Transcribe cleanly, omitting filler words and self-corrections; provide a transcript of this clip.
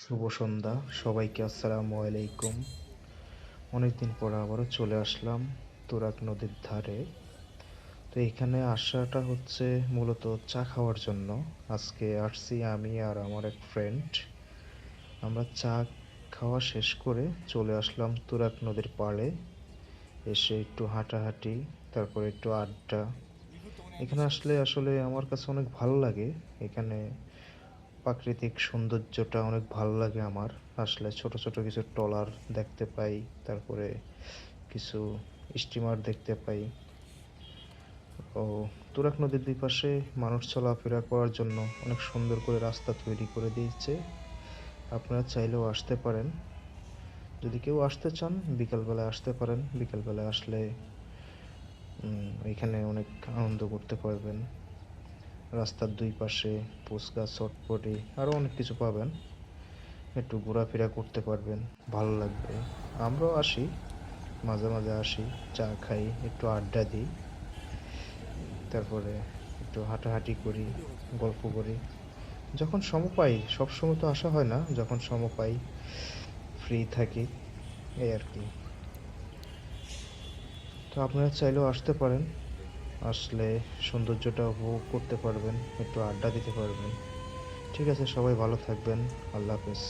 শুভ সন্ধ্যা সবাইকে, আসসালামু আলাইকুম। অনেকদিন পর আবারও চলে আসলাম তুরাগ নদীর ধারে। তো এখানে আসাটা হচ্ছে মূলত চা খাওয়ার জন্য। আজকে আসছি আমি আর আমার এক ফ্রেন্ড। আমরা চা খাওয়া শেষ করে চলে আসলাম তুরাগ নদীর পাড়ে। এসে একটু হাঁটাহাঁটি, তারপরে একটু আড্ডা। এখানে আসলে আসলে আমার কাছে অনেক ভালো লাগে। এখানে প্রাকৃতিক সৌন্দর্যটা অনেক ভালো লাগে আমার। আসলে ছোট ছোট কিছু ট্রলার দেখতে পাই, তারপরে কিছু স্টিমার দেখতে পাই। ও, তুরাগ নদীর দুই পাশে মানুষ চলাফেরা করার জন্য অনেক সুন্দর করে রাস্তা তৈরি করে দিয়েছে। আপনারা চাইলেও আসতে পারেন। যদি কেউ আসতে চান বিকালবেলায় আসতে পারেন। বিকালবেলায় আসলে এখানে অনেক আনন্দ করতে পারবেন। রাস্তার দুই পাশে ফুচকা, চটপটি আরও অনেক কিছু পাবেন। একটু ঘোরাফেরা করতে পারবেন, ভালো লাগবে। আমরাও আসি, মাঝে মাঝে আসি, চা খাই, একটু আড্ডা দিই, তারপরে একটু হাঁটাহাঁটি করি, গল্প করি যখন সময় পাই। সবসময় তো আসা হয় না, যখন সময় পাই ফ্রি থাকি, এই আর কি। তো আপনারা চাইলেও আসতে পারেন। আসলে সৌন্দর্যটা উপভোগ করতে পারবেন, একটু আড্ডা দিতে পারবেন। ঠিক আছে, সবাই ভালো থাকবেন। আল্লাহ হাফেজ।